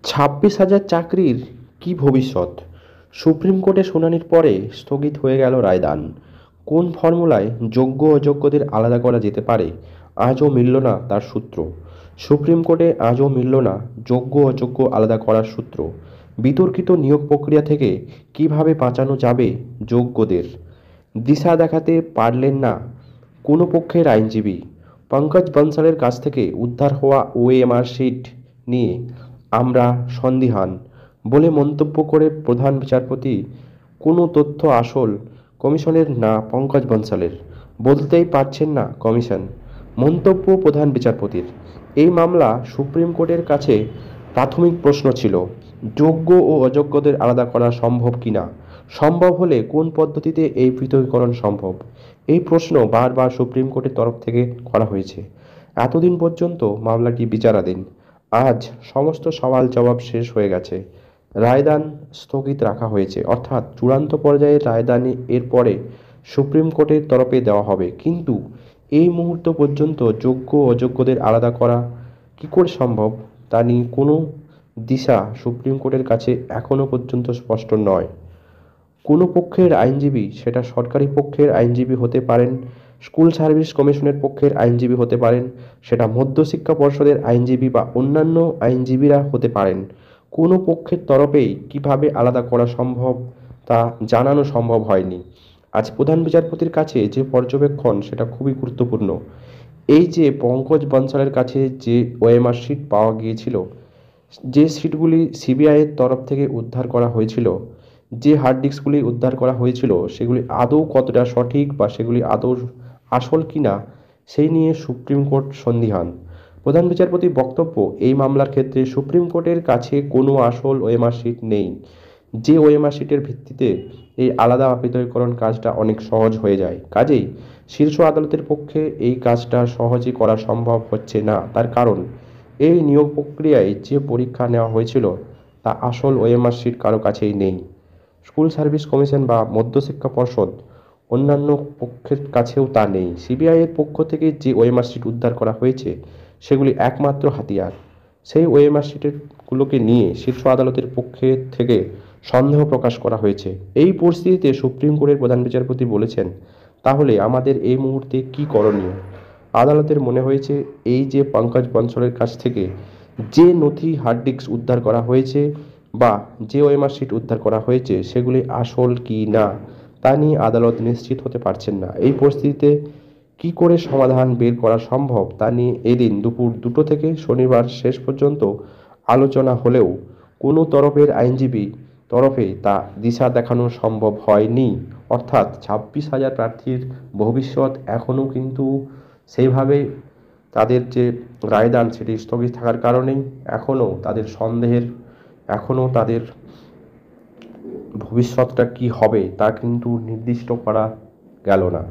26,000 চাকরির কি ভবিষ্যৎ? সুপ্রিম কোর্টে শুনানির পরে স্থগিত হয়ে গেল রায়দান। কোন ফর্মুলায় যোগ্য অযোগ্যদের আলাদা করা যেতে পারে আজও মিলল না তার সূত্র। সুপ্রিম কোর্টে আজও মিলল না যোগ্য অযোগ্য আলাদা করার সূত্র। বিতর্কিত নিয়োগ প্রক্রিয়া থেকে কিভাবে বাঁচানো যাবে যোগ্যদের, দিশা দেখাতে পারলেন না কোনো পক্ষের আইনজীবী। পঙ্কজ বনসালের কাছ থেকে উদ্ধার হওয়া ওএমআর শিট নিয়ে আমরা সন্দিহান বলে মন্তব্য করে প্রধান বিচারপতি, কোনো তথ্য আসল কমিশনের না পঙ্কজ বনসালের, বলতেই পারছেন না কমিশন। মন্তব্য প্রধান বিচারপতির। এই মামলা সুপ্রিম কোর্টের কাছে প্রাথমিক প্রশ্ন ছিল যোগ্য ও অযোগ্যদের আলাদা করা সম্ভব কিনা, সম্ভব হলে কোন পদ্ধতিতে এই পৃথকীকরণ সম্ভব। এই প্রশ্ন বারবার সুপ্রিম কোর্টের তরফ থেকে করা হয়েছে। এতদিন পর্যন্ত মামলাটি বিচারাধীন। আজ সমস্ত সওয়াল জবাব শেষ হয়ে গেছে, রায়দান স্থগিত রাখা হয়েছে, অর্থাৎ চূড়ান্ত পর্যায়ের রায়দান এরপরে সুপ্রিম কোর্টের তরফে দেওয়া হবে। কিন্তু এই মুহূর্ত পর্যন্ত যোগ্য অযোগ্যদের আলাদা করা কী করে সম্ভব তা নিয়ে কোনো দিশা সুপ্রিম কোর্টের কাছে এখনও পর্যন্ত স্পষ্ট নয়। কোনো পক্ষের আইনজীবী, সেটা সরকারি পক্ষের আইনজীবী হতে পারেন, স্কুল সার্ভিস কমিশনের পক্ষের আইনজীবী হতে পারেন, সেটা মধ্যশিক্ষা পর্ষদের আইনজীবী বা অন্যান্য আইনজীবীরা হতে পারেন, কোনো পক্ষের তরফেই কিভাবে আলাদা করা সম্ভব তা জানানো সম্ভব হয়নি। আজ প্রধান বিচারপতির কাছে যে পর্যবেক্ষণ সেটা খুবই গুরুত্বপূর্ণ। এই যে পঙ্কজ বনসালের কাছে যে ওএমআর শিট পাওয়া গিয়েছিল, যে সিটগুলি সিবিআইয়ের তরফ থেকে উদ্ধার করা হয়েছিল, যে হার্ড ডিস্কগুলি উদ্ধার করা হয়েছিল, সেগুলি আদৌ কতটা সঠিক বা সেগুলি আদৌ আসল কিনা সেই নিয়ে সুপ্রিম কোর্ট সন্দিহান। প্রধান বিচারপতির বক্তব্য, এই মামলার ক্ষেত্রে সুপ্রিম কোর্টের কাছে কোনো আসল ওএমআর শিট নেই, যে ওএমআর শিটের ভিত্তিতে এই আলাদা পৃথকীকরণ কাজটা অনেক সহজ হয়ে যায়। কাজেই শীর্ষ আদালতের পক্ষে এই কাজটা সহজে করা সম্ভব হচ্ছে না। তার কারণ, এই নিয়োগ প্রক্রিয়ায় যে পরীক্ষা নেওয়া হয়েছিল তা আসল ওএমআর শিট কারো কাছেই নেই। স্কুল সার্ভিস কমিশন বা মধ্যশিক্ষা পর্ষদ অন্যান্য পক্ষের কাছেও তা নেই। সিবিআইয়ের পক্ষ থেকে যে ওএমআর শিট উদ্ধার করা হয়েছে সেগুলি একমাত্র হাতিয়ার। সেই ওএমআর শিটেরগুলোকে নিয়ে শীর্ষ আদালতের পক্ষে থেকে সন্দেহ প্রকাশ করা হয়েছে। এই পরিস্থিতিতে সুপ্রিম কোর্টের প্রধান বিচারপতি বলেছেন, তাহলে আমাদের এই মুহূর্তে কি করণীয়। আদালতের মনে হয়েছে এই যে পঙ্কজ বনসালের কাছ থেকে যে নথি হার্ড ডিস্ক উদ্ধার করা হয়েছে বা যে ওএমআর শিট উদ্ধার করা হয়েছে সেগুলি আসল কি না তা নিয়ে আদালত নিশ্চিত হতে পারছেন না। এই পরিস্থিতিতে কি করে সমাধান বের করা সম্ভব তা নিয়ে এদিন দুপুর 2টো থেকে শনিবার শেষ পর্যন্ত আলোচনা হলেও কোনো তরফের আইনজীবী তরফে তা দিশা দেখানো সম্ভব হয়নি। অর্থাৎ 26,000 প্রার্থীর ভবিষ্যৎ এখনও কিন্তু সেইভাবে তাদের যে রায়দান সেটি স্থগিত থাকার কারণেই এখনও তাদের সন্দেহের, এখনও তাদের ভবিষ্যৎটা কি হবে তা কিন্তু নির্দিষ্ট করা গেল না।